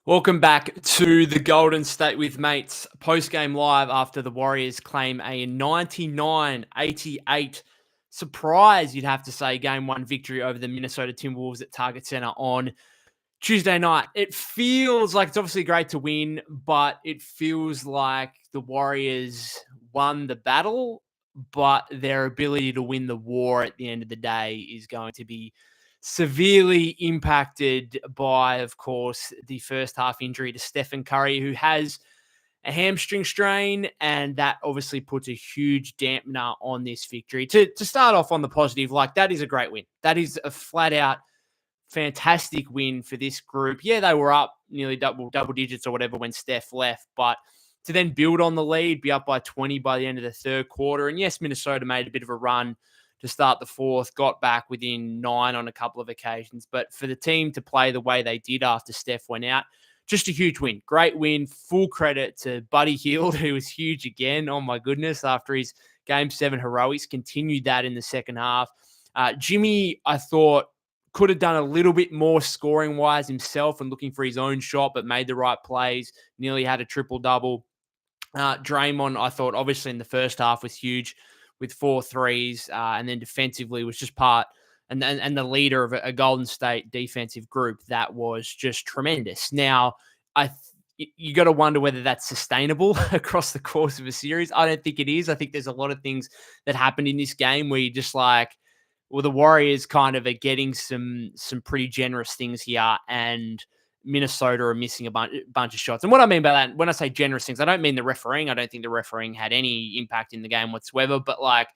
Welcome back to the Golden State with Mates post-game live after the Warriors claim a 99-88 surprise, you'd have to say, game one victory over the Minnesota Timberwolves at Target Center on Tuesday night. It feels like it's obviously great to win, but it feels like the Warriors won the battle, but their ability to win the war at the end of the day is going to be severely impacted by, of course, the first half injury to Stephen Curry, who has a hamstring strain, and that obviously puts a huge dampener on this victory. To start off on the positive, like, that is a great win. That is a flat out fantastic win for this group. Yeah, they were up nearly double digits or whatever when Steph left, but to then build on the lead, be up by 20 by the end of the third quarter. And yes, Minnesota made a bit of a run to start the fourth, got back within 9 on a couple of occasions. But for the team to play the way they did after Steph went out, just a huge win. Great win. Full credit to Buddy Hield, who was huge again. Oh my goodness. After his Game 7 heroics, continued that in the second half. Jimmy, I thought, could have done a little bit more scoring-wise himself and looking for his own shot, but made the right plays. Nearly had a triple-double. Draymond, I thought, obviously in the first half was huge with 4 threes, and then defensively was just part and the leader of a Golden State defensive group that was just tremendous. Now, you got to wonder whether that's sustainable across the course of a series. I don't think it is. I think there's a lot of things that happened in this game where you just like, well, the Warriors kind of are getting some pretty generous things here, and Minnesota are missing a bunch of shots. And what I mean by that, when I say generous things, I don't mean the refereeing. I don't think the refereeing had any impact in the game whatsoever. But like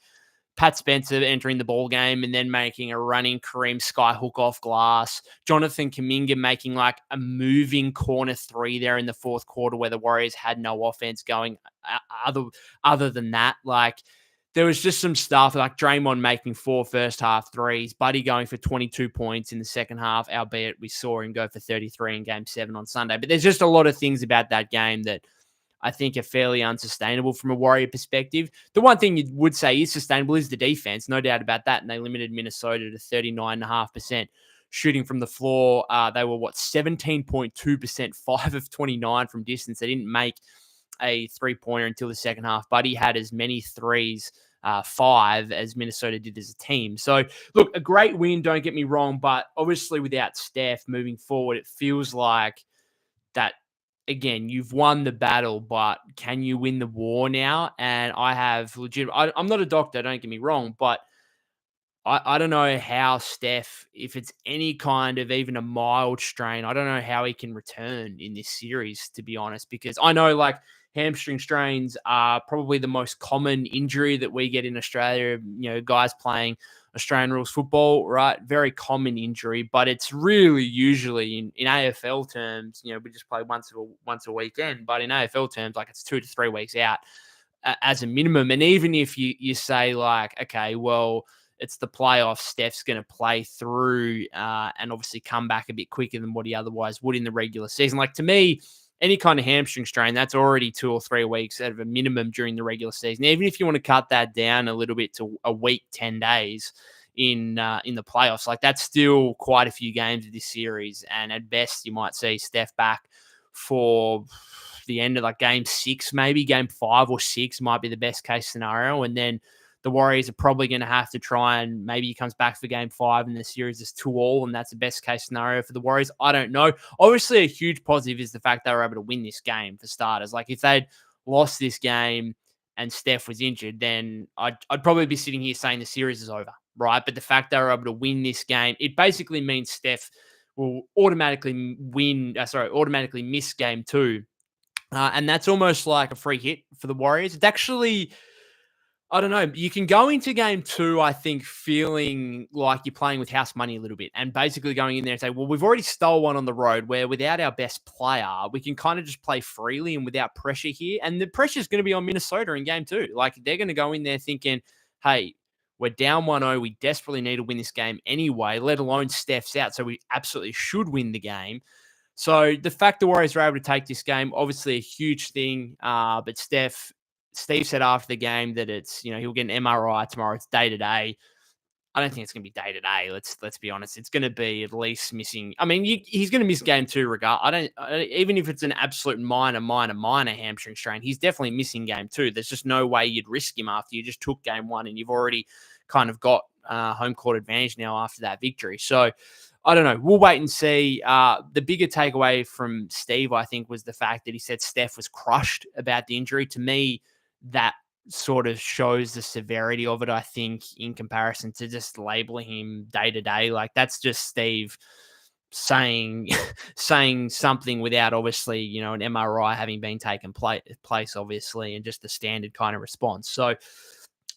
Pat Spencer entering the ball game and then making a running Kareem skyhook off glass, Jonathan Kuminga making like a moving corner 3 there in the fourth quarter where the Warriors had no offense going. Other than that, like, there was just some stuff like Draymond making 4 first half threes, Buddy going for 22 points in the second half, albeit we saw him go for 33 in Game 7 on Sunday. But there's just a lot of things about that game that I think are fairly unsustainable from a Warrior perspective. The one thing you would say is sustainable is the defense, no doubt about that. And they limited Minnesota to 39.5% shooting from the floor. They were, 17.2%, 5 of 29 from distance. They didn't make a three-pointer until the second half, but he had as many threes, 5, as Minnesota did as a team. So, look, a great win, don't get me wrong, but obviously without Steph moving forward, it feels like that, again, you've won the battle, but can you win the war now? And I have I'm not a doctor, don't get me wrong, but I don't know how Steph, if it's any kind of even a mild strain, I don't know how he can return in this series, to be honest, because I know like hamstring strains are probably the most common injury that we get in Australia. You know, guys playing Australian rules football, right? Very common injury, but it's really usually in AFL terms, you know, we just play once a weekend, but in AFL terms, like it's 2 to 3 weeks out as a minimum. And even if you say like, okay, well, it's the playoffs, Steph's going to play through and obviously come back a bit quicker than what he otherwise would in the regular season. Like, to me, any kind of hamstring strain, that's already 2 or 3 weeks out of a minimum during the regular season. Even if you want to cut that down a little bit to a week, 10 days in the playoffs, like, that's still quite a few games of this series. And at best, you might see Steph back for the end of like Game 6, maybe Game 5 or 6 might be the best case scenario. And then the Warriors are probably going to have to try and maybe he comes back for Game 5 and the series is 2-2, and that's the best case scenario for the Warriors. I don't know. Obviously, a huge positive is the fact they were able to win this game for starters. Like, if they'd lost this game and Steph was injured, then I'd probably be sitting here saying the series is over, right? But the fact they were able to win this game, it basically means Steph will automatically miss Game 2. And that's almost like a free hit for the Warriors. It's actually, I don't know. You can go into Game 2, I think, feeling like you're playing with house money a little bit and basically going in there and say, well, we've already stole one on the road where without our best player, we can kind of just play freely and without pressure here. And the pressure is going to be on Minnesota in Game 2. Like, they're going to go in there thinking, hey, we're down 1-0. We desperately need to win this game anyway, let alone Steph's out. So we absolutely should win the game. So the fact the Warriors were able to take this game, obviously a huge thing. But Steve said after the game that it's, you know, he'll get an MRI tomorrow. It's day to day. I don't think it's going to be day to day. Let's be honest. It's going to be at least missing. I mean, he's going to miss game two. Even if it's an absolute minor hamstring strain, he's definitely missing game two. There's just no way you'd risk him after you just took game one and you've already kind of got home court advantage now after that victory. So I don't know. We'll wait and see. The bigger takeaway from Steve, I think, was the fact that he said Steph was crushed about the injury. To me, that sort of shows the severity of it, I think, in comparison to just labeling him day to day. Like, that's just Steve saying saying something without obviously, an MRI having been taken place, obviously, and just the standard kind of response. So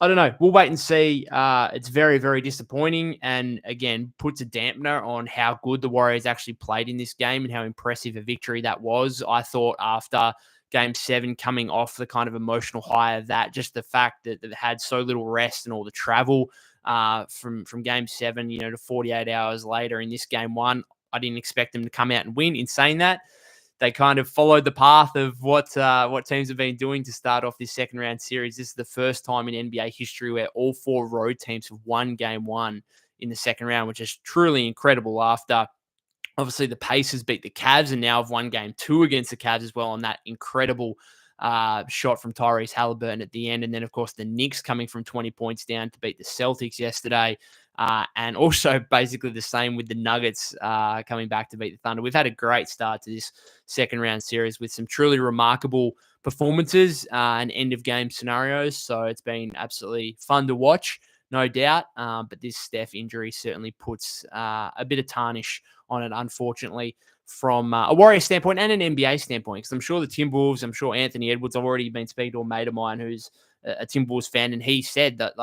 I don't know. We'll wait and see. It's very, very disappointing, and again, puts a dampener on how good the Warriors actually played in this game and how impressive a victory that was. I thought after Game 7, coming off the kind of emotional high of that, just the fact that they've had so little rest and all the travel from Game 7, to 48 hours later in this Game 1, I didn't expect them to come out and win. In saying that, they kind of followed the path of what teams have been doing to start off this second round series. This is the first time in NBA history where all four road teams have won game one in the second round, which is truly incredible after obviously the Pacers beat the Cavs and now have won game two against the Cavs as well on that incredible shot from Tyrese Halliburton at the end. And then, of course, the Knicks coming from 20 points down to beat the Celtics yesterday. And also basically the same with the Nuggets coming back to beat the Thunder. We've had a great start to this second round series with some truly remarkable performances and end of game scenarios. So it's been absolutely fun to watch, no doubt. But this Steph injury certainly puts a bit of tarnish on it, unfortunately, from a Warriors standpoint and an NBA standpoint. Because I'm sure the Timberwolves, I'm sure Anthony Edwards, I've already been speaking to a mate of mine who's a Timberwolves fan, and he said that,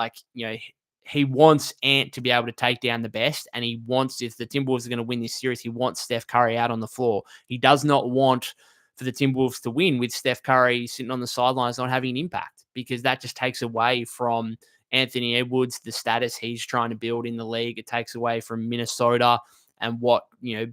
he wants Ant to be able to take down the best, and he wants, if the Timberwolves are going to win this series, he wants Steph Curry out on the floor. He does not want for the Timberwolves to win with Steph Curry sitting on the sidelines not having an impact, because that just takes away from Anthony Edwards, the status he's trying to build in the league. It takes away from Minnesota and what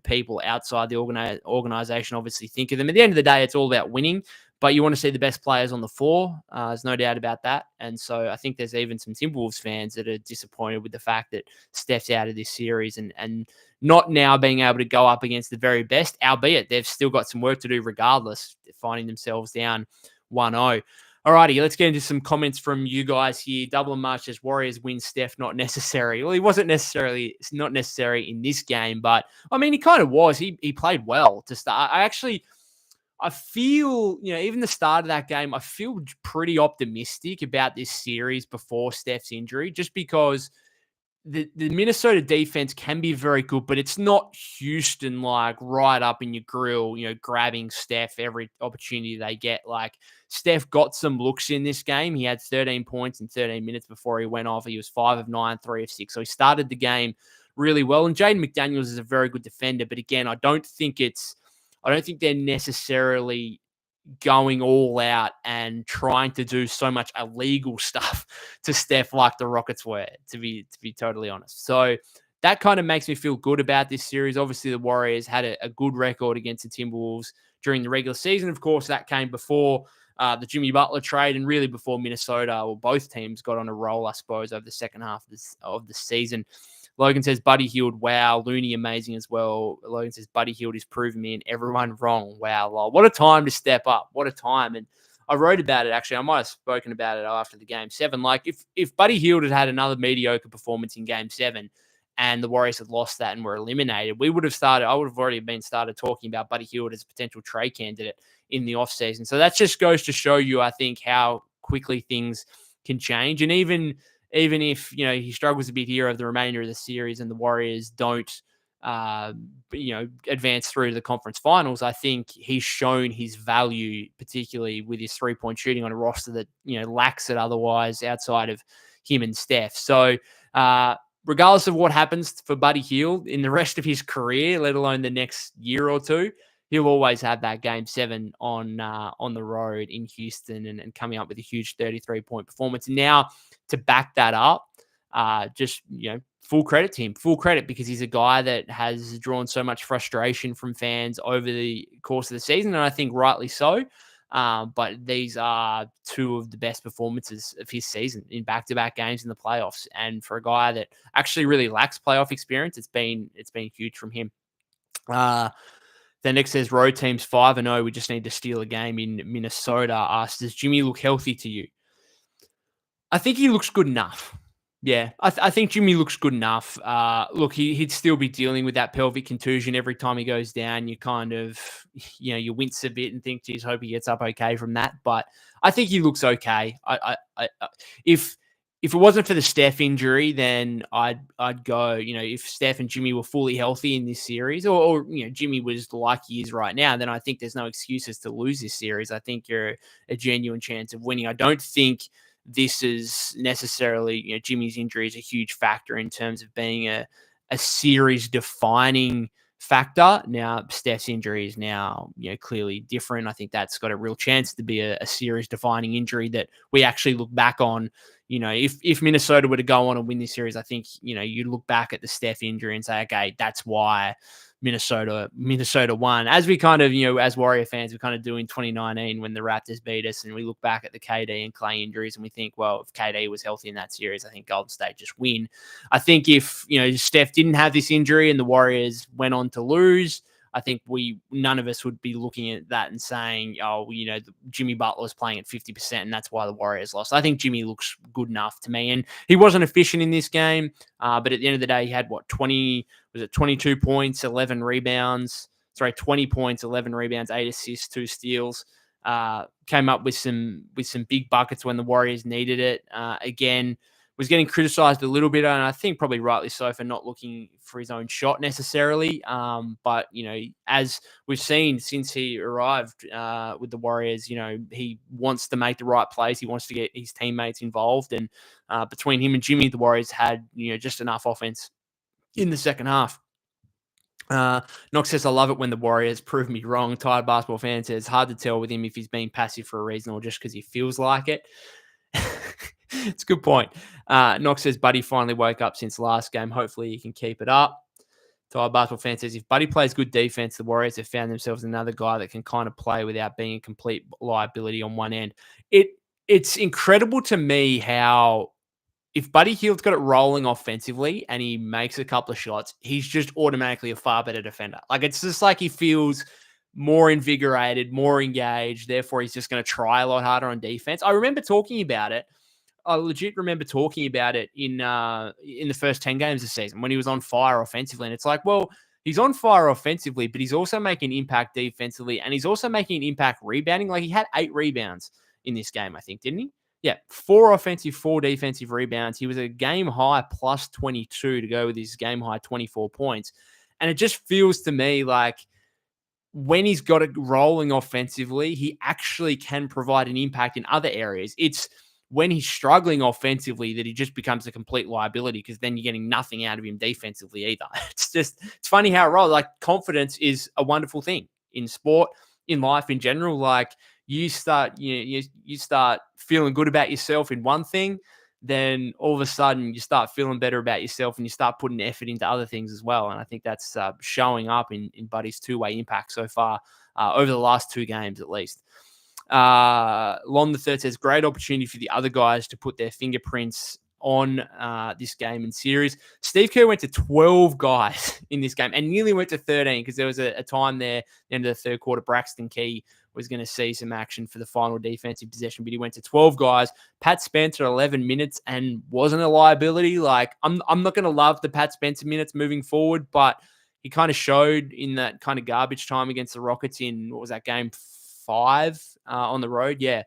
people outside the organization obviously think of them. At the end of the day, it's all about winning, but you want to see the best players on the floor. There's no doubt about that. And so I think there's even some Timberwolves fans that are disappointed with the fact that Steph's out of this series and not now being able to go up against the very best, albeit they've still got some work to do regardless, finding themselves down 1-0. Alrighty, let's get into some comments from you guys here. Double and March says Warriors win, Steph not necessary. Well, he wasn't not necessary in this game, but I mean, he kind of was. He played well to start. I feel, even the start of that game, I feel pretty optimistic about this series before Steph's injury, just because the Minnesota defense can be very good, but it's not Houston like right up in your grill, grabbing Steph every opportunity they get. Like, Steph got some looks in this game. He had 13 points in 13 minutes before he went off. He was 5 of 9, 3 of 6. So he started the game really well. And Jaden McDaniels is a very good defender. But again, I don't think they're necessarily going all out and trying to do so much illegal stuff to Steph like the Rockets were, to be totally honest. So that kind of makes me feel good about this series. Obviously, the Warriors had a good record against the Timberwolves during the regular season. Of course, that came before the Jimmy Butler trade and really before Minnesota, or both teams, got on a roll, I suppose, over the second half of the season. Logan says Buddy Hield, wow. Looney, amazing as well. Logan says Buddy Hield is proving me and everyone wrong. Wow, lol. What a time to step up. What a time. And I wrote about it, actually. I might have spoken about it after the Game 7. Like, if Buddy Hield had another mediocre performance in Game 7 and the Warriors had lost that and were eliminated, I would have already been started talking about Buddy Hield as a potential trade candidate in the offseason. So that just goes to show you, I think, how quickly things can change. And even if, he struggles a bit here over the remainder of the series and the Warriors don't, advance through to the conference finals, I think he's shown his value, particularly with his three-point shooting on a roster that, lacks it otherwise outside of him and Steph. So regardless of what happens for Buddy Hield in the rest of his career, let alone the next year or two, he'll always have that Game 7 on the road in Houston and coming up with a huge 33-point performance. Now, to back that up, full credit to him. Full credit, because he's a guy that has drawn so much frustration from fans over the course of the season, and I think rightly so. But these are two of the best performances of his season in back-to-back games in the playoffs. And for a guy that actually really lacks playoff experience, it's been huge from him. Then next says road teams 5-0. We just need to steal a game in Minnesota. Asked, does Jimmy look healthy to you? I think he looks good enough. Yeah, I think Jimmy looks good enough. Look, he'd still be dealing with that pelvic contusion every time he goes down. You kind of, you wince a bit and think, geez, hope he gets up okay from that. But I think he looks okay. If it wasn't for the Steph injury, then I'd go, if Steph and Jimmy were fully healthy in this series, or Jimmy was like he is right now, then I think there's no excuses to lose this series. I think you're a genuine chance of winning. I don't think this is necessarily, Jimmy's injury is a huge factor in terms of being a series defining factor. Now, Steph's injury is now, clearly different. I think that's got a real chance to be a series defining injury that we actually look back on. If Minnesota were to go on and win this series, I think, you look back at the Steph injury and say, okay, that's why Minnesota won. As we kind of, as Warrior fans, we kind of do in 2019 when the Raptors beat us, and we look back at the KD and Clay injuries and we think, well, if KD was healthy in that series, I think Golden State just win. I think if, Steph didn't have this injury and the Warriors went on to lose, I think none of us would be looking at that and saying, oh, Jimmy Butler was playing at 50% and that's why the Warriors lost. I think Jimmy looks good enough to me. And he wasn't efficient in this game, but at the end of the day, he had 22 points, 11 rebounds. 20 points, 11 rebounds, 8 assists, 2 steals. Came up with some big buckets when the Warriors needed it. Again, was getting criticized a little bit, and I think probably rightly so, for not looking for his own shot necessarily. But, as we've seen since he arrived with the Warriors, he wants to make the right plays. He wants to get his teammates involved. And between him and Jimmy, the Warriors had, just enough offense in the second half. Knox says, I love it when the Warriors prove me wrong. Tired basketball fan says, it's hard to tell with him if he's being passive for a reason or just because he feels like it. It's a good point. Knox says, Buddy finally woke up since last game. Hopefully he can keep it up. Tired basketball fan says, if Buddy plays good defense, the Warriors have found themselves another guy that can kind of play without being a complete liability on one end. It's incredible to me how, if Buddy Hield's got it rolling offensively and he makes a couple of shots, he's just automatically a far better defender. Like, it's just like he feels more invigorated, more engaged. Therefore, he's just going to try a lot harder on defense. I remember talking about it. I legit remember talking about it in the first 10 games of the season when he was on fire offensively. And it's like, well, he's on fire offensively, but he's also making impact defensively, and he's also making impact rebounding. Like, he had 8 rebounds in this game, I think, didn't he? Yeah, 4 offensive, 4 defensive rebounds. He was a game high plus 22 to go with his game high 24 points. And it just feels to me like when he's got it rolling offensively, he actually can provide an impact in other areas. It's when he's struggling offensively that he just becomes a complete liability, because then you're getting nothing out of him defensively either. It's funny how it rolls. Like, confidence is a wonderful thing in sport, in life in general. Like, you start feeling good about yourself in one thing, then all of a sudden you start feeling better about yourself and you start putting effort into other things as well. And I think that's showing up in Buddy's two-way impact so far over the last 2 games at least. Lon the Third says, great opportunity for the other guys to put their fingerprints on this game and series. Steve Kerr went to 12 guys in this game and nearly went to 13, because there was a time there, the end of the third quarter, Braxton Key was going to see some action for the final defensive possession, but he went to 12 guys. Pat Spencer 11 minutes and wasn't a liability. Like, I'm not going to love the Pat Spencer minutes moving forward, but he kind of showed in that kind of garbage time against the Rockets in, what was that, game 5 on the road? Yeah.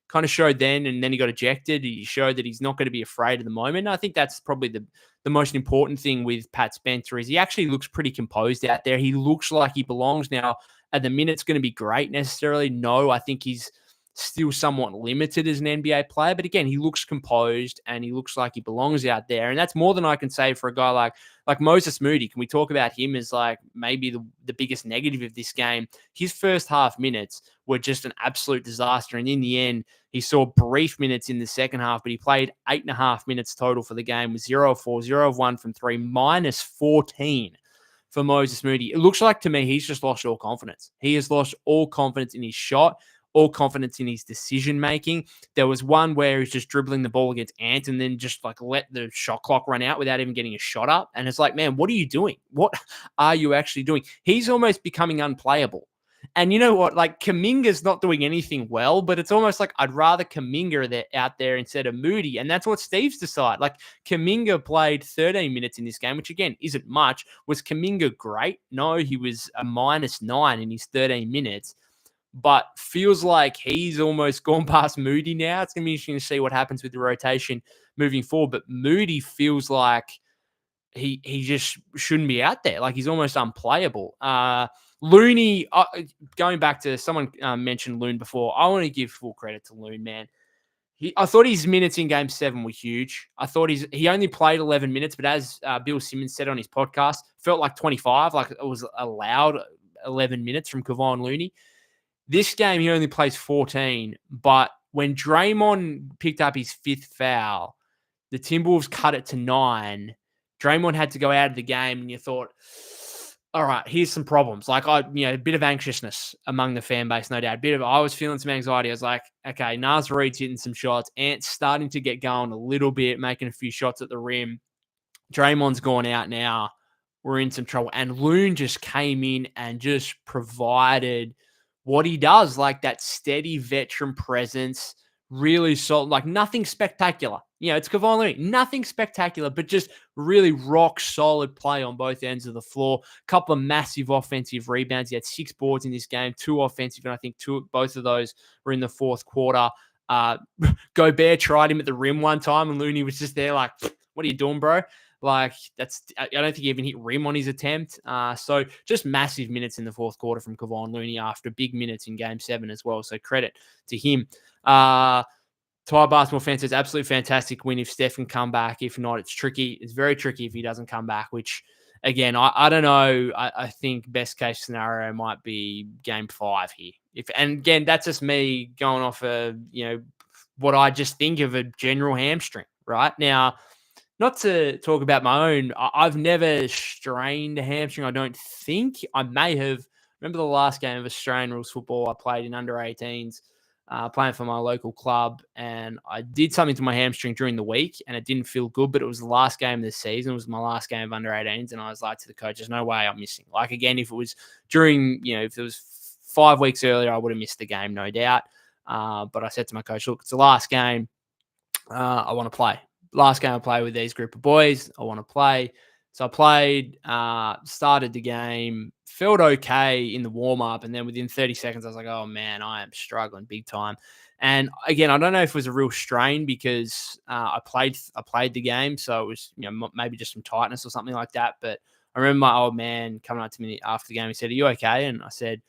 Kind of showed then, and then he got ejected. He showed that he's not going to be afraid at the moment. And I think that's probably the most important thing with Pat Spencer is he actually looks pretty composed out there. He looks like he belongs now. Are the minutes going to be great necessarily? No, I think he's still somewhat limited as an NBA player. But again, he looks composed and he looks like he belongs out there. And that's more than I can say for a guy like Moses Moody. Can we talk about him as like maybe the biggest negative of this game? His first half minutes were just an absolute disaster. And in the end, he saw brief minutes in the second half, but he played 8.5 minutes total for the game with 0 of 4, 0 of 1 from 3, minus 14 for Moses Moody. It looks like to me he's just lost all confidence. He has lost all confidence in his shot. all confidence in his decision making. There was one where he's just dribbling the ball against Ant and then just like let the shot clock run out without even getting a shot up. And it's like, man, what are you doing? What are you actually doing? He's almost becoming unplayable. And you know what? Like Kaminga's not doing anything well, but it's almost like I'd rather Kaminga out there instead of Moody. And that's what Steve's decided. Like Kaminga played 13 minutes in this game, which again isn't much. Was Kaminga great? No, he was a -9 in his 13 minutes, but feels like he's almost gone past Moody now. It's going to be interesting to see what happens with the rotation moving forward. But Moody feels like he just shouldn't be out there. Like he's almost unplayable. Looney, going back to someone mentioned Loon before. I want to give full credit to Loon, man. I thought his minutes in Game 7 were huge. I thought he only played 11 minutes, but as Bill Simmons said on his podcast, felt like 25, like it was allowed 11 minutes from Kevon Looney. This game, he only plays 14, but when Draymond picked up his fifth foul, the Timberwolves cut it to 9. Draymond had to go out of the game, and you thought, all right, here's some problems. Like a bit of anxiousness among the fan base, no doubt. I was feeling some anxiety. I was like, okay, Nas Reed's hitting some shots. Ant's starting to get going a little bit, making a few shots at the rim. Draymond's gone out now. We're in some trouble. And Loon just came in and just provided what he does, like that steady veteran presence, really solid, like nothing spectacular. It's Kevon Looney, nothing spectacular, but just really rock solid play on both ends of the floor. A couple of massive offensive rebounds. He had 6 boards in this game, 2 offensive, and I think both of those were in the fourth quarter. Gobert tried him at the rim one time, and Looney was just there like, what are you doing, bro? Like I don't think he even hit rim on his attempt. So just massive minutes in the fourth quarter from Kevon Looney after big minutes in Game 7 as well. So credit to him. Thai Basketball Fan says absolutely fantastic win if Steph can come back. If not, it's tricky. It's very tricky if he doesn't come back, which again, I don't know. I think best case scenario might be Game 5 here. And again, that's just me going off what I just think of a general hamstring right now. Not to talk about my own, I've never strained a hamstring. I don't think I may have. Remember the last game of Australian rules football I played in under 18s, playing for my local club, and I did something to my hamstring during the week, and it didn't feel good. But it was the last game of the season. It was my last game of under 18s, and I was like to the coach, "There's no way I'm missing." Like again, if it was during, if it was 5 weeks earlier, I would have missed the game, no doubt. But I said to my coach, "Look, it's the last game. I want to play." Last game I played with these group of boys. I want to play. So I played, started the game, felt okay in the warm-up, and then within 30 seconds, I was like, oh, man, I am struggling big time. And again, I don't know if it was a real strain because I played the game, so it was maybe just some tightness or something like that. But I remember my old man coming up to me after the game. He said, "Are you okay?" And I said,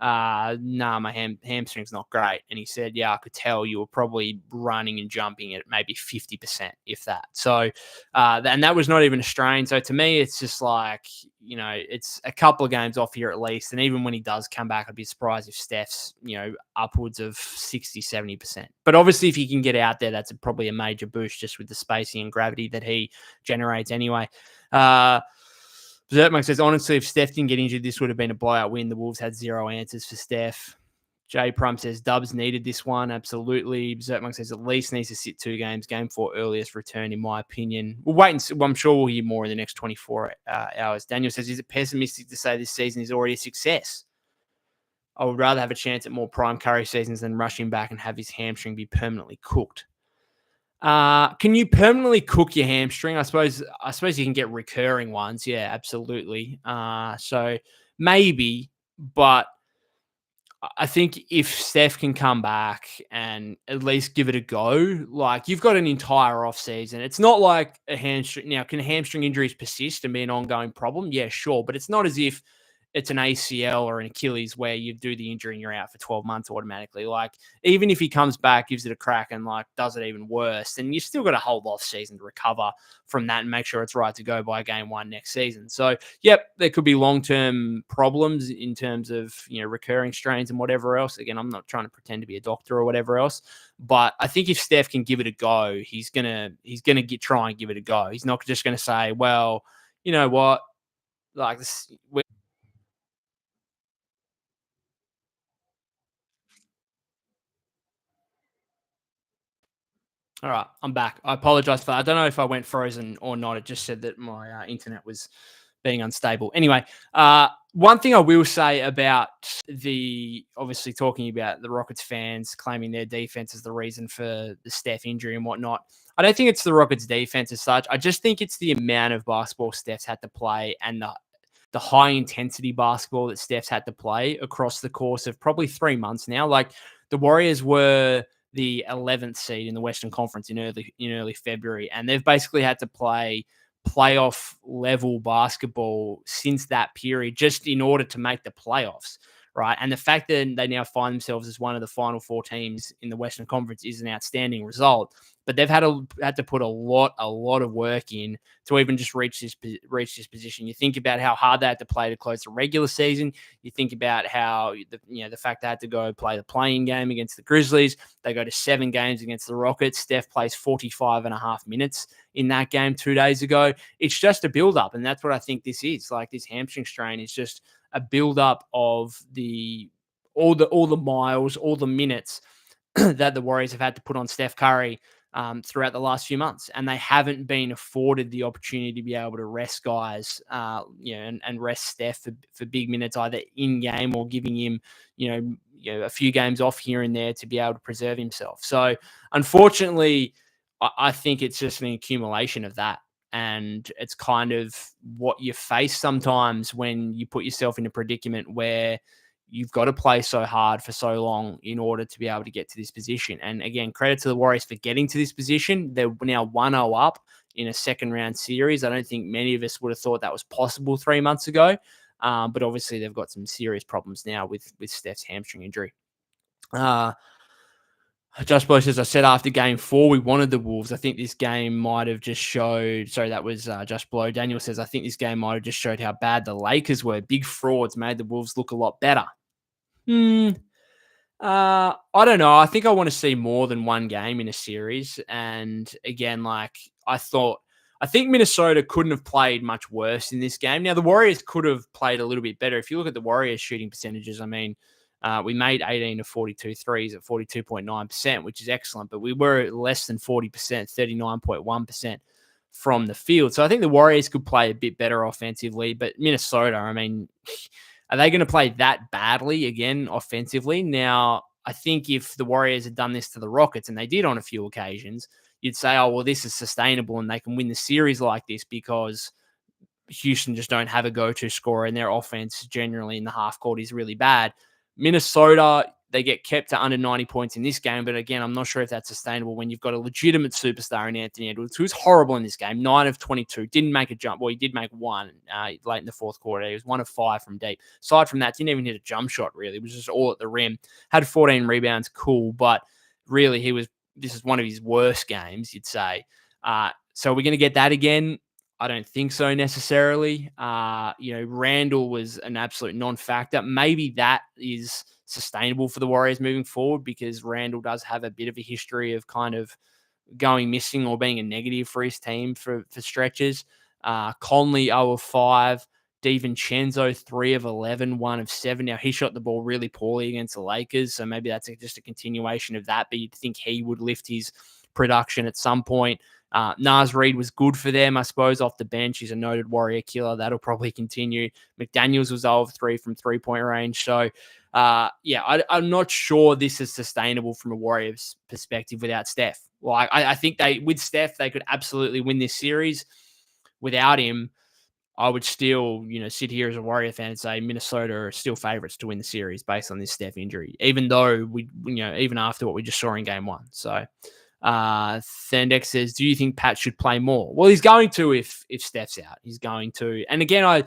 nah, my hamstring's not great. And he said, yeah, I could tell you were probably running and jumping at maybe 50%, if that. So, and that was not even a strain. So to me, it's just like, it's a couple of games off here at least. And even when he does come back, I'd be surprised if Steph's, upwards of 60, 70%. But obviously, if he can get out there, that's probably a major boost just with the spacing and gravity that he generates anyway. Zertmark says, honestly, if Steph didn't get injured, this would have been a blowout win. The Wolves had 0 answers for Steph. Jay Prum says, Dubs needed this one. Absolutely. Zertmark says, at least needs to sit 2 games. Game 4 earliest return, in my opinion. We'll wait and see. I'm sure we'll hear more in the next 24 hours. Daniel says, is it pessimistic to say this season is already a success? I would rather have a chance at more prime Curry seasons than rush him back and have his hamstring be permanently cooked. Can you permanently cook your hamstring? I suppose you can get recurring ones. Yeah, absolutely. So maybe, but I think if Steph can come back and at least give it a go, like you've got an entire off season. It's not like a hamstring. Now, can hamstring injuries persist and be an ongoing problem? Yeah, sure. But it's not as if it's an ACL or an Achilles where you do the injury and you're out for 12 months automatically. Like, even if he comes back, gives it a crack and like does it even worse, then you still got a whole off season to recover from that and make sure it's right to go by game 1 next season. So, yep, there could be long-term problems in terms of, recurring strains and whatever else. Again, I'm not trying to pretend to be a doctor or whatever else, but I think if Steph can give it a go, he's gonna try and give it a go. He's not just gonna say, well, you know what, like this, All right, I'm back. I apologize for that. I don't know if I went frozen or not. It just said that my internet was being unstable. Anyway, one thing I will say about the obviously talking about the Rockets fans claiming their defense is the reason for the Steph injury and whatnot. I don't think it's the Rockets defense as such. I just think it's the amount of basketball Steph's had to play and the high intensity basketball that Steph's had to play across the course of probably 3 months now. Like the Warriors were the 11th seed in the Western Conference in early February, and they've basically had to play playoff level basketball since that period just in order to make the playoffs, right? And the fact that they now find themselves as one of the final four teams in the Western Conference is an outstanding result. But they've had to put a lot of work in to even just reach this position. You think about how hard they had to play to close the regular season. You think about how the fact they had to go play the playing game against the Grizzlies. They go to 7 games against the Rockets. Steph plays 45 and a half minutes in that game 2 days ago. It's just a build up, and that's what I think this is. Like this hamstring strain is just a build up of all the miles, all the minutes that the Warriors have had to put on Steph Curry throughout the last few months, and they haven't been afforded the opportunity to be able to rest guys, and rest Steph for big minutes, either in game or giving him, a few games off here and there to be able to preserve himself. So, unfortunately, I think it's just an accumulation of that. And it's kind of what you face sometimes when you put yourself in a predicament where you've got to play so hard for so long in order to be able to get to this position. And again, credit to the Warriors for getting to this position. They're now 1-0 up in a second round series. I don't think many of us would have thought that was possible 3 months ago. But obviously, they've got some serious problems now with Steph's hamstring injury. Just Blow says, I said after game 4, we wanted the Wolves. I think this game might have just showed. Sorry, that was Just Blow. Daniel says, I think this game might have just showed how bad the Lakers were. Big frauds made the Wolves look a lot better. Hmm. I don't know. I think I want to see more than one game in a series. And again, I think Minnesota couldn't have played much worse in this game. Now, the Warriors could have played a little bit better. If you look at the Warriors shooting percentages, I mean, we made 18 to 42 threes at 42.9%, which is excellent, but we were less than 40%, 39.1% from the field. So I think the Warriors could play a bit better offensively, but Minnesota, I mean, are they going to play that badly again offensively? Now, I think if the Warriors had done this to the Rockets, and they did on a few occasions, you'd say, oh, well, this is sustainable and they can win the series like this because Houston just don't have a go-to scorer and their offense generally in the half court is really bad. Minnesota, they get kept to under 90 points in this game. But again, I'm not sure if that's sustainable when you've got a legitimate superstar in Anthony Edwards, who's horrible in this game. 9 of 22. Didn't make a jump. Well, he did make one late in the fourth quarter. He was 1 of 5 from deep. Aside from that, didn't even hit a jump shot, really. It was just all at the rim. Had 14 rebounds. Cool. But really, this is one of his worst games, you'd say. So we're going to get that again. I don't think so necessarily. Randall was an absolute non-factor. Maybe that is sustainable for the Warriors moving forward because Randall does have a bit of a history of kind of going missing or being a negative for his team for stretches. Conley 0 of 5. DiVincenzo 3 of 11, 1 of 7. Now, he shot the ball really poorly against the Lakers, so maybe that's just a continuation of that, but you'd think he would lift his production at some point. Naz Reid was good for them, I suppose, off the bench. He's a noted Warrior killer. That'll probably continue. McDaniels was 0 of 3 from three-point range. So, I'm not sure this is sustainable from a Warriors perspective without Steph. Like, I think with Steph, they could absolutely win this series. Without him, I would still, sit here as a Warrior fan and say Minnesota are still favorites to win the series based on this Steph injury, even though even after what we just saw in game 1. So, Thendex says, do you think Pat should play more? Well, he's going to if Steph's out. He's going to. And again,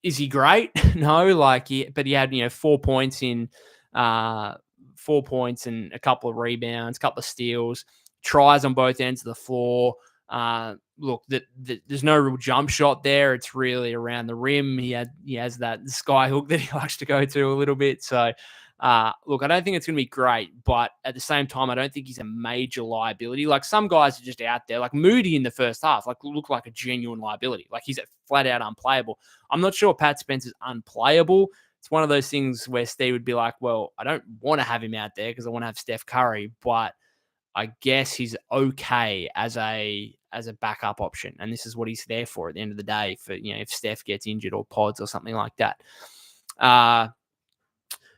is he great? No, but he had 4 points in 4 points and a couple of rebounds, a couple of steals, tries on both ends of the floor. There's no real jump shot there. It's really around the rim. He has that sky hook that he likes to go to a little bit. So, I don't think it's going to be great, but at the same time, I don't think he's a major liability. Like some guys are just out there, like Moody in the first half, looked like a genuine liability. Like he's flat out unplayable. I'm not sure Pat Spencer's unplayable. It's one of those things where Steve would be like, well, I don't want to have him out there because I want to have Steph Curry, but I guess he's okay as a backup option, and this is what he's there for at the end of the day. For if Steph gets injured or Pods or something like that.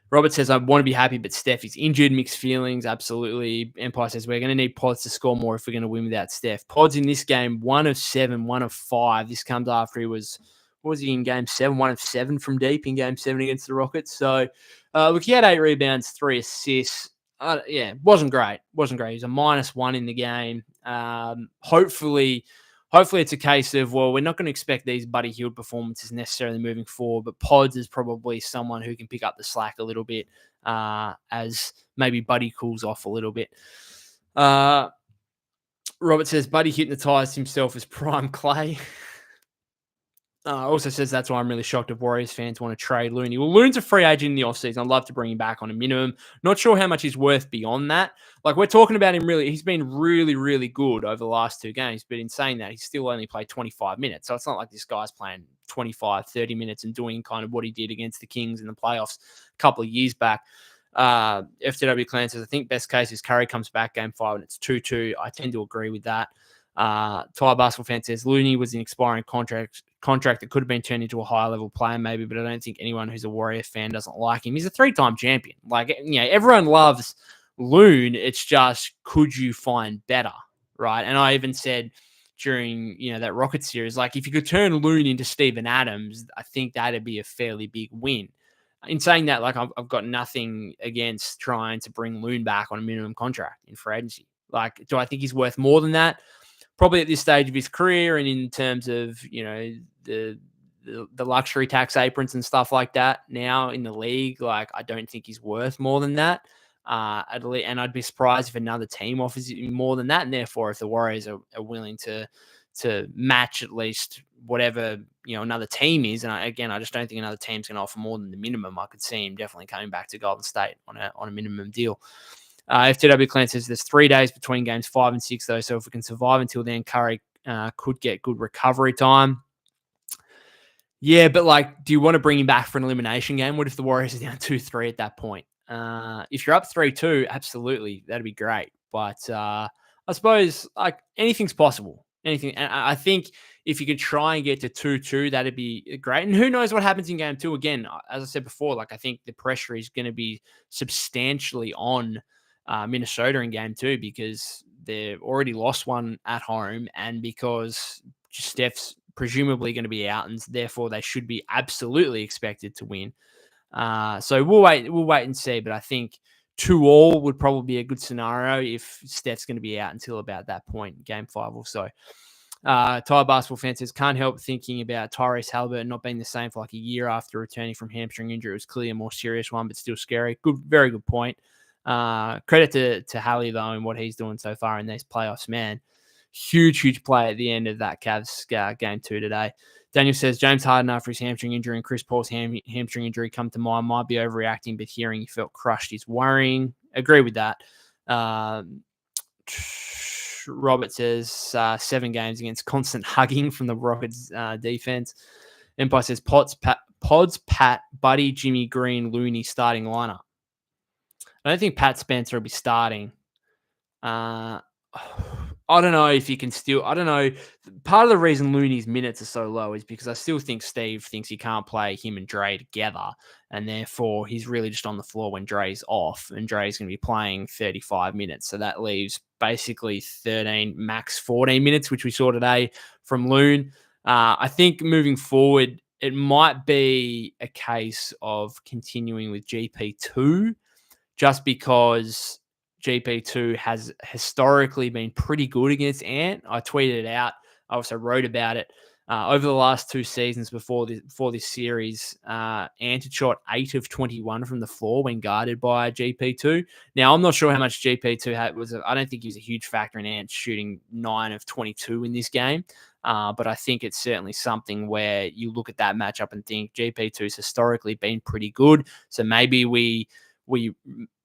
Robert says, I want to be happy, but Steph is injured. Mixed feelings, absolutely. Empire says, we're going to need Pods to score more if we're going to win without Steph. Pods in this game, 1 of 7, 1 of 5. This comes after he was, what was he in game 7? 1 of 7 from deep in game 7 against the Rockets. So, look, he had 8 rebounds, 3 assists. Wasn't great. Wasn't great. He's a -1 in the game. Hopefully it's a case of, well, we're not going to expect these Buddy Hield performances necessarily moving forward, but Pods is probably someone who can pick up the slack a little bit as maybe Buddy cools off a little bit. Robert says, Buddy hypnotized himself as prime Clay. Also says that's why I'm really shocked if Warriors fans want to trade Looney. Well, Looney's a free agent in the offseason. I'd love to bring him back on a minimum. Not sure how much he's worth beyond that. Like, we're talking about him he's been really, really good over the last 2 games. But in saying that, he's still only played 25 minutes. So it's not like this guy's playing 25, 30 minutes and doing kind of what he did against the Kings in the playoffs a couple of years back. FTW Clan says, I think best case is Curry comes back game 5 and it's 2-2. I tend to agree with that. Ty Basketball Fan says Looney was an expiring contract that could have been turned into a higher level player maybe, but I don't think anyone who's a Warrior fan doesn't like him. He's a 3-time champion. Like, everyone loves Loon. It's just, could you find better, right? And I even said during, that Rocket series, like, if you could turn Loon into Steven Adams, I think that'd be a fairly big win. In saying that, like, I've got nothing against trying to bring Loon back on a minimum contract in free agency. Like, do I think he's worth more than that? Probably at this stage of his career, and in terms of, the luxury tax aprons and stuff like that now in the league, like, I don't think he's worth more than that. And I'd be surprised if another team offers him more than that. And therefore, if the Warriors are willing to match at least whatever, another team is. And I just don't think another team's going to offer more than the minimum. I could see him definitely coming back to Golden State on a minimum deal. FTW Clan says there's 3 days between games 5 and 6, though. So if we can survive until then, Curry could get good recovery time. Yeah, but, like, do you want to bring him back for an elimination game? What if the Warriors are down 2-3 at that point? If you're up 3-2, absolutely, that'd be great. But I suppose, like, anything's possible. Anything. And I think if you could try and get to 2-2, that'd be great. And who knows what happens in game 2? Again, as I said before, like, I think the pressure is going to be substantially on Minnesota in game 2 because they've already lost one at home and because Steph's presumably going to be out and therefore they should be absolutely expected to win. So we'll wait and see. But I think 2-2 would probably be a good scenario if Steph's going to be out until about that point, game 5 or so. Ty Basketball Fan says, can't help thinking about Tyrese Halliburton not being the same for like a year after returning from hamstring injury. It was clearly a more serious one, but still scary. Very good point. Credit to Hallie, though, and what he's doing so far in these playoffs, man. Huge play at the end of that Cavs game 2 today. Daniel says, James Harden after his hamstring injury and Chris Paul's hamstring injury come to mind. Might be overreacting, but hearing he felt crushed is worrying. Agree with that. Robert says 7 games against constant hugging from the Rockets defense. Empire says Pods, Pat, Buddy, Jimmy Green, Looney starting lineup. I don't think Pat Spencer will be starting. I don't know if he can still. I don't know. Part of the reason Looney's minutes are so low is because I still think Steve thinks he can't play him and Dre together. And therefore, he's really just on the floor when Dre's off. And Dre's going to be playing 35 minutes. So that leaves basically 13, max 14 minutes, which we saw today from Loon. I think moving forward, it might be a case of continuing with GP2 just because GP2 has historically been pretty good against Ant. I tweeted it out. I also wrote about it. Over the last 2 seasons before this series, Ant had shot 8 of 21 from the floor when guarded by GP2. Now, I'm not sure how much GP2 had. I don't think he was a huge factor in Ant shooting 9 of 22 in this game. But I think it's certainly something where you look at that matchup and think GP2's historically been pretty good. So maybe we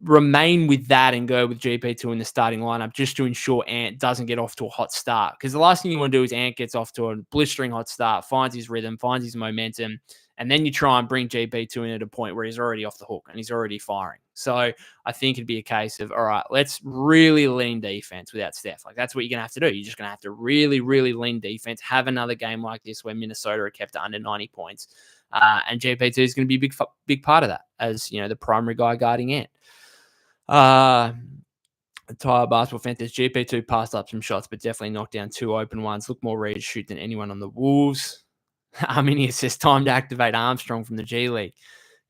remain with that and go with GP2 in the starting lineup just to ensure Ant doesn't get off to a hot start. Because the last thing you want to do is Ant gets off to a blistering hot start, finds his rhythm, finds his momentum, And then you try and bring GP2 in at a point where he's already off the hook and he's already firing. So I think it'd be a case of, all right, let's really lean defense without Steph. Like, that's what you're going to have to do. You're just going to have to really, really lean defense, have another game like this where Minnesota are kept to under 90 points. And GP2 is going to be a big part of that as, the primary guy guarding Ant. Entire basketball fan says GP2 passed up some shots, but definitely knocked down 2 open ones. Look more ready to shoot than anyone on the Wolves. Arminius says time to activate Armstrong from the G League.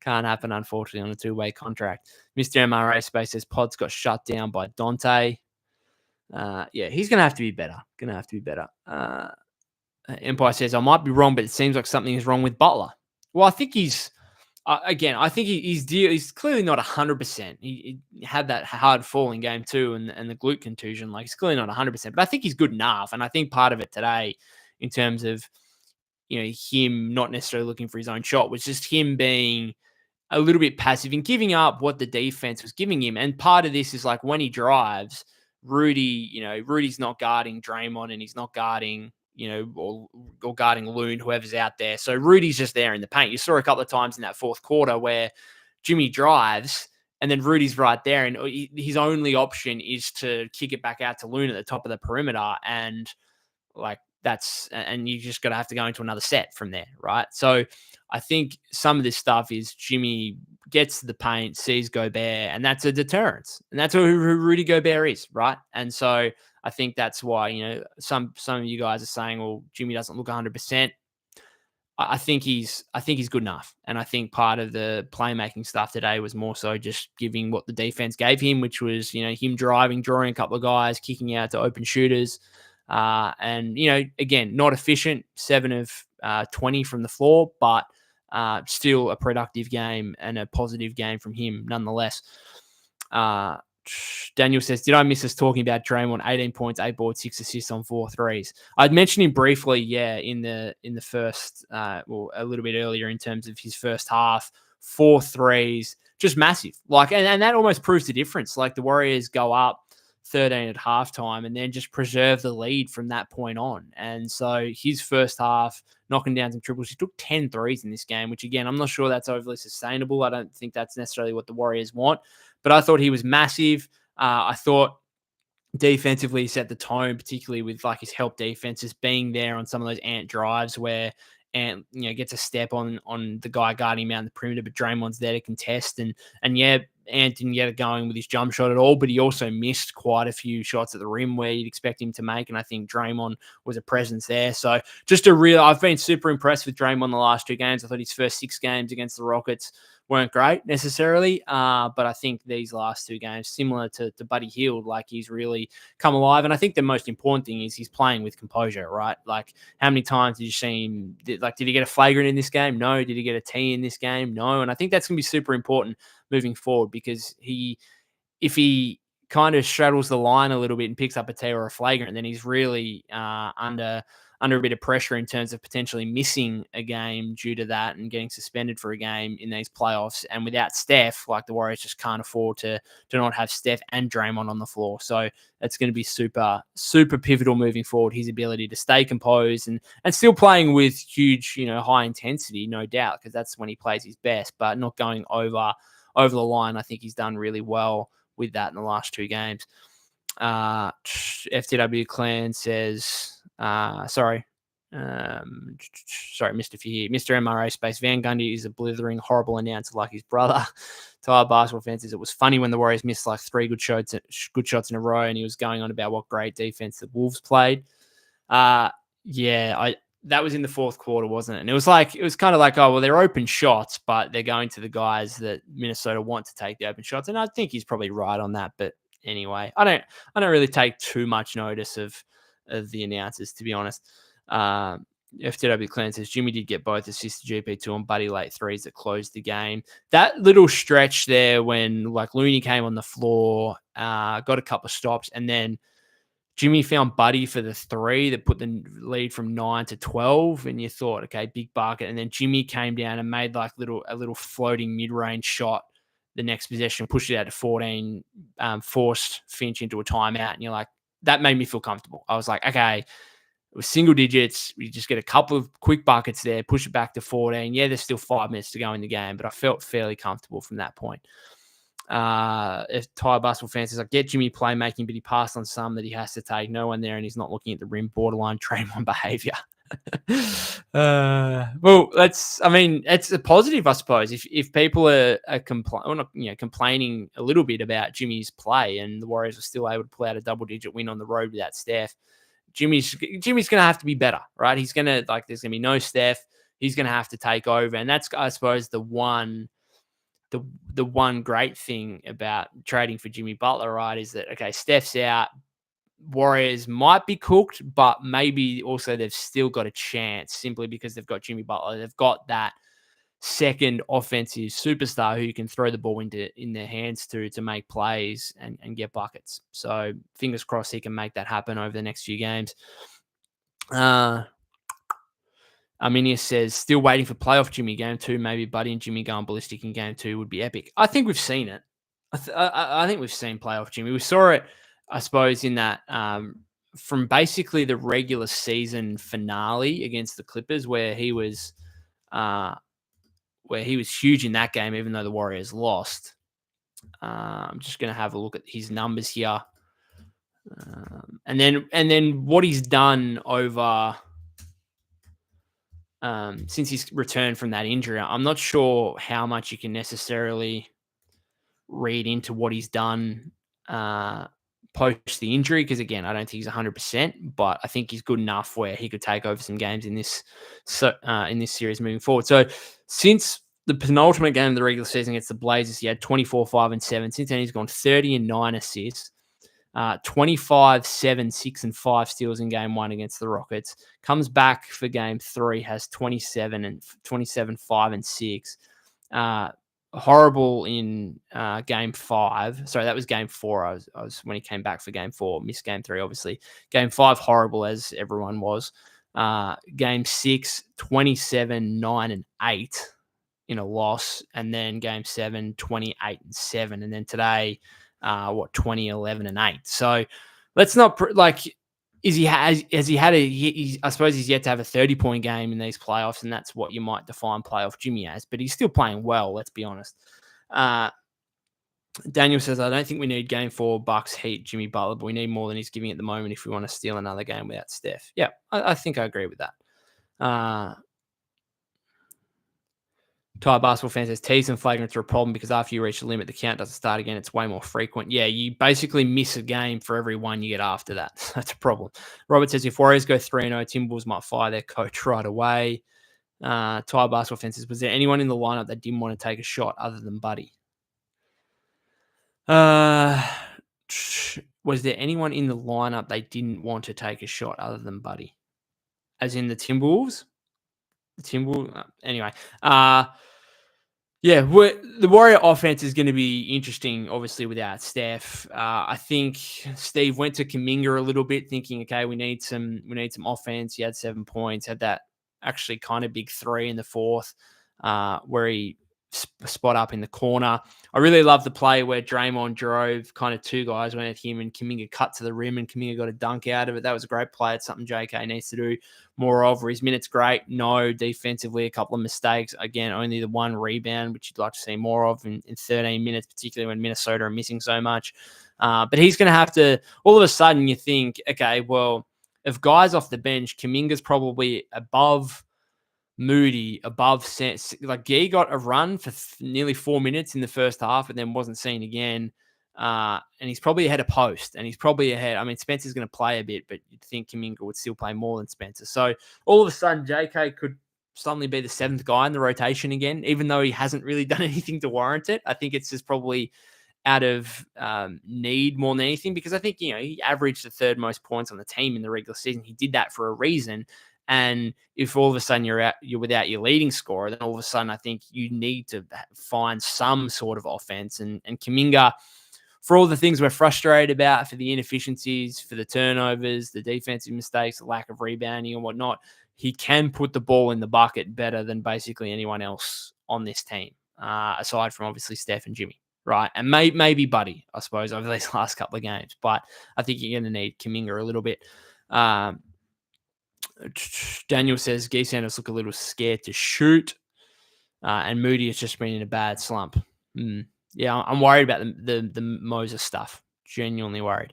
Can't happen, unfortunately, on a 2-way contract. Mr. MRA Space says Pods got shut down by Dante. He's going to have to be better. Empire says, I might be wrong, but it seems like something is wrong with Butler. Well, I think he's clearly not 100%. He had that hard fall in game 2 and the glute contusion. Like, he's clearly not 100%, but I think he's good enough. And I think part of it today, in terms of, him not necessarily looking for his own shot, was just him being a little bit passive and giving up what the defense was giving him. And part of this is like when he drives, Rudy's not guarding Draymond and he's not guarding, or guarding Loon, whoever's out there. So Rudy's just there in the paint. You saw a couple of times in that fourth quarter where Jimmy drives and then Rudy's right there. And his only option is to kick it back out to Loon at the top of the perimeter. And and you just got to have to go into another set from there, right? So I think some of this stuff is Jimmy gets to the paint, sees Gobert, and that's a deterrence. And that's who Rudy Gobert is, right? And so I think that's why, some of you guys are saying, well, Jimmy doesn't look 100%. I think he's good enough. And I think part of the playmaking stuff today was more so just giving what the defense gave him, which was, him drawing a couple of guys, kicking out to open shooters. And, again, not efficient, 7 of 20 from the floor, but still a productive game and a positive game from him nonetheless. Daniel says, did I miss us talking about Draymond? 18 points, 8 boards, 6 assists on 4 threes. I'd mentioned him briefly, in the first, a little bit earlier in terms of his first half, 4 threes, just massive. And that almost proves the difference. Like, the Warriors go up 13 at halftime and then just preserve the lead from that point on. And so his first half, knocking down some triples, he took 10 threes in this game, which, again, I'm not sure that's overly sustainable. I don't think that's necessarily what the Warriors want, but I thought he was massive. I thought defensively he set the tone, particularly with his help defenses being there on some of those Ant drives where Ant, gets a step on the guy guarding him out in the perimeter, but Draymond's there to contest. And Ant didn't get it going with his jump shot at all, but he also missed quite a few shots at the rim where you'd expect him to make. And I think Draymond was a presence there. So I've been super impressed with Draymond the last 2 games. I thought his first 6 games against the Rockets weren't great necessarily. But I think these last 2 games, similar to Buddy Hield, he's really come alive. And I think the most important thing is he's playing with composure, right? How many times did you see him? Did he get a flagrant in this game? No. Did he get a T in this game? No. And I think that's going to be super important moving forward, because if he kind of straddles the line a little bit and picks up a T or a flagrant, then he's really under a bit of pressure in terms of potentially missing a game due to that and getting suspended for a game in these playoffs. And without Steph, the Warriors just can't afford to not have Steph and Draymond on the floor. So it's going to be super, super pivotal moving forward, his ability to stay composed and still playing with huge, high intensity, no doubt, because that's when he plays his best, but not going over the line. I think he's done really well with that in the last 2 games. FTW Clan says, sorry, Mr. Fear, Mr. MRA Space, Van Gundy is a blithering, horrible announcer like his brother. Tire basketball fans says it was funny when the Warriors missed 3 good shots in a row, and he was going on about what great defense the Wolves played. That was in the fourth quarter, wasn't it? And it was kind of oh, well, they're open shots, but they're going to the guys that Minnesota want to take the open shots. And I think he's probably right on that. But anyway, I don't really take too much notice of the announcers, to be honest. FTW Clan says Jimmy did get both assists to GP2 on Buddy late threes that closed the game. That little stretch there when Looney came on the floor, got a couple of stops, and then Jimmy found Buddy for the 3 that put the lead from 9 to 12, and you thought, okay, big bucket. And then Jimmy came down and made a little floating mid-range shot the next possession, pushed it out to 14, forced Finch into a timeout, and you're like, that made me feel comfortable. I was like, okay, It was single digits. You just get a couple of quick buckets there, push it back to 14. Yeah, there's still 5 minutes to go in the game, but I felt fairly comfortable from that point. If Ty Basketball fans says, I get Jimmy playmaking, but he passed on some that he has to take. No one there, and he's not looking at the rim. Borderline Draymond behavior. Well, it's a positive, I suppose. If people are complaining a little bit about Jimmy's play, and the Warriors are still able to pull out a double-digit win on the road without Steph, Jimmy's going to have to be better, right? He's going to there's going to be no Steph. He's going to have to take over, and that's, I suppose, the one great thing about trading for Jimmy Butler, right, is that, okay, Steph's out. Warriors might be cooked, but maybe also they've still got a chance simply because they've got Jimmy Butler. They've got that second offensive superstar who you can throw the ball in their hands to make plays and get buckets. So fingers crossed he can make that happen over the next few games. Arminius says, still waiting for playoff Jimmy game 2. Maybe Buddy and Jimmy going ballistic in game 2 would be epic. I think we've seen it. I think we've seen playoff Jimmy. We saw it, I suppose, in that from basically the regular season finale against the Clippers, where he was huge in that game, even though the Warriors lost. I'm just going to have a look at his numbers here, and then what he's done over since he's returned from that injury. I'm not sure how much you can necessarily read into what he's done post the injury, because again, I don't think he's 100%, but I think he's good enough where he could take over some games in this series moving forward. So since the penultimate game of the regular season against the Blazers, he had 24, 5, and 7. Since then, he's gone 30 and 9 assists, 25, 7, 6, and 5 steals in game 1 against the Rockets. Comes back for game 3, has 27, 5, and 6. Horrible in game 5. Sorry, that was game 4. I was when he came back for game 4. Missed game 3, obviously. Game 5, horrible, as everyone was. Game 6, 27, 9, and 8 in a loss. And then game 7, 28 and 7. And then today, 20, 11, and 8. So let's not I suppose he's yet to have a 30-point game in these playoffs, and that's what you might define playoff Jimmy as, but he's still playing well, let's be honest. Daniel says, I don't think we need game 4 Bucks Heat Jimmy Butler, but we need more than he's giving at the moment if we want to steal another game without Steph. Yeah, I think I agree with that. Ty Basketball fan says, tease and flagrants are a problem because after you reach the limit, the count doesn't start again. It's way more frequent. Yeah, you basically miss a game for every one you get after that. That's a problem. Robert says, if Warriors go 3-0, Timberwolves might fire their coach right away. Ty Basketball fan says, was there anyone in the lineup that didn't want to take a shot other than Buddy? Was there anyone in the lineup they didn't want to take a shot other than Buddy? As in the Timberwolves? Anyway. Yeah, the Warrior offense is going to be interesting, obviously, without Steph. I think Steve went to Kuminga a little bit, thinking, okay, we need some offense. He had 7 points, had that actually kind of big 3 in the fourth, where he spot up in the corner. I really love the play where Draymond drove, kind of 2 guys went at him, and Kuminga cut to the rim, and Kuminga got a dunk out of it. That was a great play. It's something JK needs to do more of. Were his minutes great? No. Defensively, a couple of mistakes. Again, only the 1 rebound, which you'd like to see more of in 13 minutes, particularly when Minnesota are missing so much. But he's going to have to, all of a sudden you think, okay, well, if guys off the bench, Kuminga's probably above Moody, above sense. Like, Gee got a run for nearly 4 minutes in the first half and then wasn't seen again. And he's probably ahead of Post, and he's probably ahead. I mean, Spencer's going to play a bit, but you'd think Kuminga would still play more than Spencer. So all of a sudden, JK could suddenly be the 7th guy in the rotation again, even though he hasn't really done anything to warrant it. I think it's just probably out of need more than anything, because I think, he averaged the 3rd most points on the team in the regular season. He did that for a reason. And if all of a sudden you're without your leading scorer, then all of a sudden I think you need to find some sort of offense. And Kuminga, for all the things we're frustrated about, for the inefficiencies, for the turnovers, the defensive mistakes, the lack of rebounding and whatnot, he can put the ball in the bucket better than basically anyone else on this team, aside from obviously Steph and Jimmy, right? And maybe Buddy, I suppose, over these last couple of games. But I think you're going to need Kuminga a little bit. Daniel says Gee Sanders look a little scared to shoot, and Moody has just been in a bad slump. Yeah, I'm worried about the Moses stuff. Genuinely worried.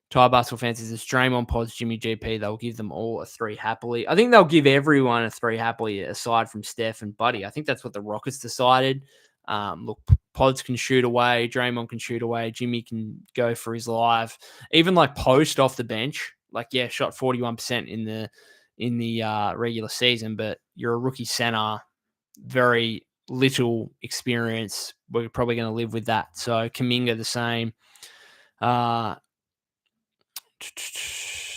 Ty Basketball fans says it's Draymond, Pods, Jimmy, GP. They'll give them all a 3 happily. I think they'll give everyone a 3 happily aside from Steph and Buddy. I think that's what the Rockets decided. Look, Pods can shoot away, Draymond can shoot away, Jimmy can go for his life. Even like Post off the bench, like shot 41% in the regular season, but you're a rookie center, very little experience. We're probably going to live with that. So Kuminga the same.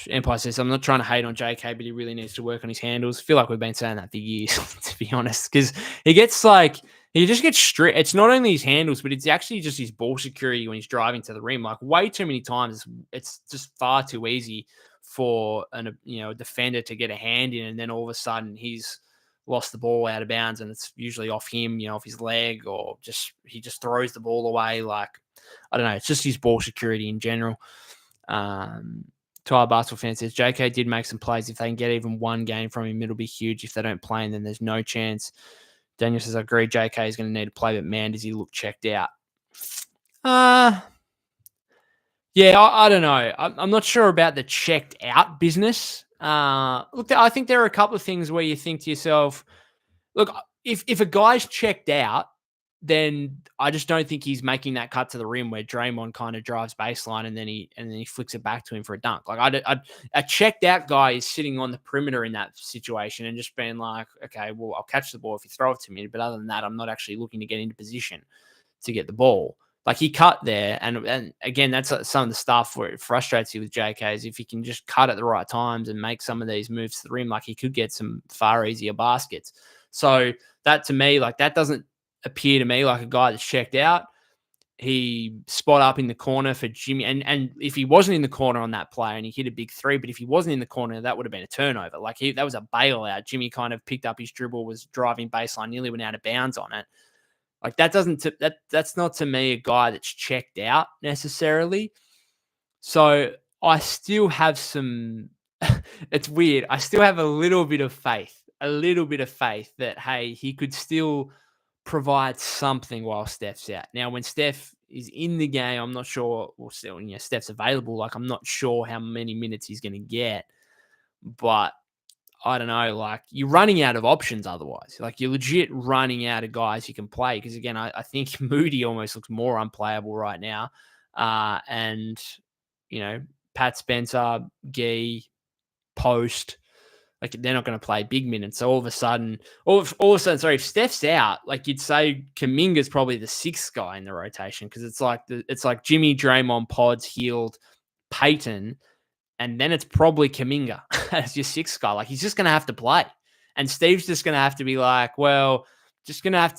Empire says, I'm not trying to hate on JK, but he really needs to work on his handles. I feel like we've been saying that for years, to be honest, because he just gets strict. It's not only his handles, but it's actually just his ball security when he's driving to the rim. Like way too many times, it's just far too easy for a defender to get a hand in, and then all of a sudden he's lost the ball out of bounds, and it's usually off him, off his leg, or he just throws the ball away. Like, I don't know, it's just his ball security in general. Ty Basketball fan says JK did make some plays. If they can get even one game from him, it'll be huge. If they don't play him, then there's no chance. Daniel says, I agree, JK is going to need to play, but man, does he look checked out? Yeah, I don't know. I'm not sure about the checked out business. Look, I think there are a couple of things where you think to yourself, look, if a guy's checked out, then I just don't think he's making that cut to the rim where Draymond kind of drives baseline and then he flicks it back to him for a dunk. Like a checked out guy is sitting on the perimeter in that situation and just being like, okay, well, I'll catch the ball if you throw it to me, but other than that, I'm not actually looking to get into position to get the ball. Like he cut there, and again, that's some of the stuff where it frustrates you with JK is if he can just cut at the right times and make some of these moves to the rim, like he could get some far easier baskets. So that to me, like that doesn't appear to me like a guy that's checked out. He spot up in the corner for Jimmy, and if he wasn't in the corner on that play and he hit a big 3, but if he wasn't in the corner, that would have been a turnover. Like that was a bailout. Jimmy kind of picked up his dribble, was driving baseline, nearly went out of bounds on it. Like that's not to me a guy that's checked out necessarily. So I still have some. It's weird. I still have a little bit of faith that hey, he could still provide something while Steph's out. Now, when Steph is in the game, I'm not sure. Well, still, Steph's available. Like I'm not sure how many minutes he's going to get, but I don't know, like you're running out of options otherwise. Like you're legit running out of guys you can play. Because again, I think Moody almost looks more unplayable right now. And, Pat Spencer, Gee, Post, like they're not going to play big minutes. So all of a sudden, if Steph's out, like you'd say Kuminga's probably the 6th guy in the rotation. Because it's like Jimmy, Draymond, Pods, Hield, Peyton, and then it's probably Kuminga as your 6th guy. Like he's just going to have to play. And Steve's just going to have to be like, well, I'm just going to have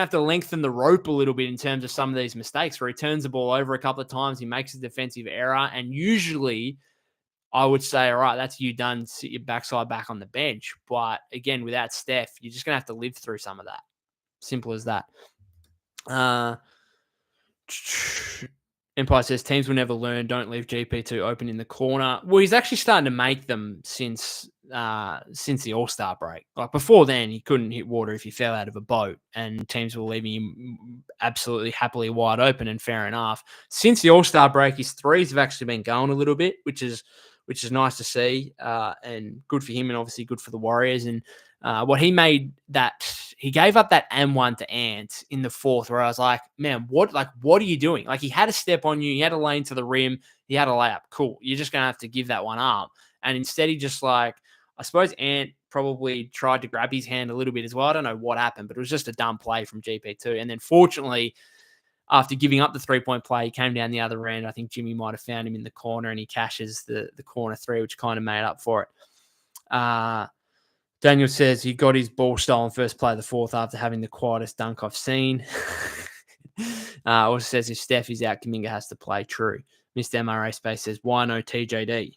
to lengthen the rope a little bit in terms of some of these mistakes where he turns the ball over a couple of times. He makes a defensive error. And usually I would say, all right, that's you done. Sit your backside back on the bench. But again, without Steph, you're just going to have to live through some of that. Simple as that. Empire says teams will never learn. Don't leave GP2 open in the corner. Well, he's actually starting to make them since the All-Star break. Like before then, he couldn't hit water if he fell out of a boat, and teams were leaving him absolutely happily wide open, and fair enough. Since the All-Star break, his threes have actually been going a little bit, which is nice to see, and good for him, and obviously good for the Warriors. And what he made he gave up that M1 to Ant in the 4th, where I was like, man, what are you doing? Like he had a step on you, he had a lane to the rim, he had a layup. Cool. You're just gonna have to give that one up. And instead he just I suppose Ant probably tried to grab his hand a little bit as well. I don't know what happened, but it was just a dumb play from GP2. And then fortunately, after giving up the 3-point play, he came down the other end. I think Jimmy might have found him in the corner, and he cashes the corner 3, which kind of made up for it. Daniel says he got his ball stolen first play of the 4th after having the quietest dunk I've seen. Also says if Steph is out, Kuminga has to play. True. Mr. MRA Space says, why no TJD?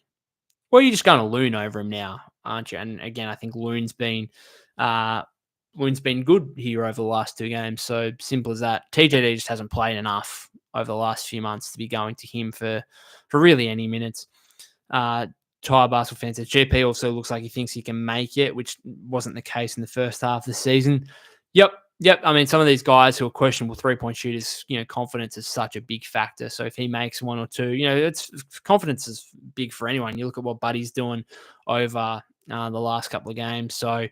Well, you're just going to Loon over him now, aren't you? And again, I think Loon's been good here over the last 2 games. So simple as that. TJD just hasn't played enough over the last few months to be going to him for really any minutes. Tired basketball fans said GP also looks like he thinks he can make it, which wasn't the case in the first half of the season. Yep. Yep. I mean, some of these guys who are questionable 3-point shooters, confidence is such a big factor. So if he makes one or two, it's confidence is big for anyone. You look at what Buddy's doing over the last couple of games. So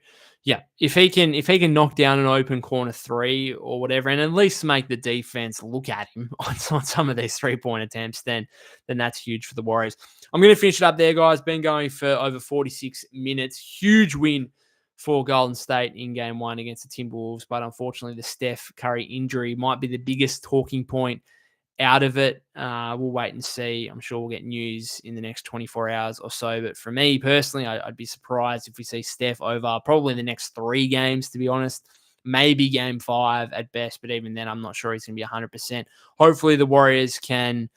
yeah, if he can knock down an open corner three or whatever, and at least make the defense look at him on some of these 3-point attempts, then that's huge for the Warriors. I'm going to finish it up there, guys. Been going for over 46 minutes. Huge win for Golden State in game one against the Timberwolves. But unfortunately, the Steph Curry injury might be the biggest talking point out of it. We'll wait and see. I'm sure we'll get news in the next 24 hours or so. But for me personally, I'd be surprised if we see Steph over probably the next 3 games, to be honest. Maybe game 5 at best, but even then, I'm not sure he's going to be 100%. Hopefully, the Warriors can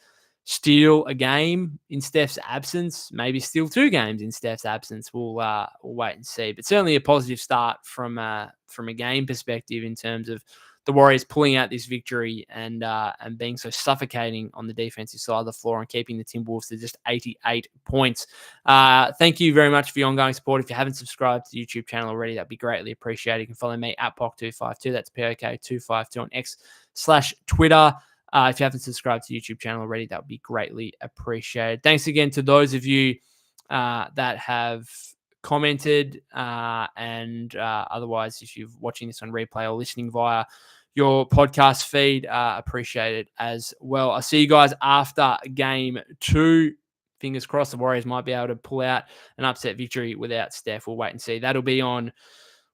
steal a game in Steph's absence, maybe steal 2 games in Steph's absence. We'll wait and see. But certainly a positive start from a game perspective in terms of the Warriors pulling out this victory and being so suffocating on the defensive side of the floor and keeping the Timberwolves to just 88 points. Thank you very much for your ongoing support. If you haven't subscribed to the YouTube channel already, that'd be greatly appreciated. You can follow me at POC252. That's POK252 on X/Twitter. If you haven't subscribed to the YouTube channel already, that would be greatly appreciated. Thanks again to those of you that have commented and otherwise, if you're watching this on replay or listening via your podcast feed, appreciate it as well. I'll see you guys after game 2. Fingers crossed the Warriors might be able to pull out an upset victory without Steph. We'll wait and see. That'll be on,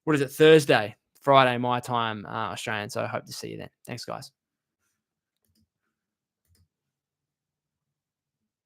Thursday, Friday, my time, Australian. So I hope to see you then. Thanks, guys.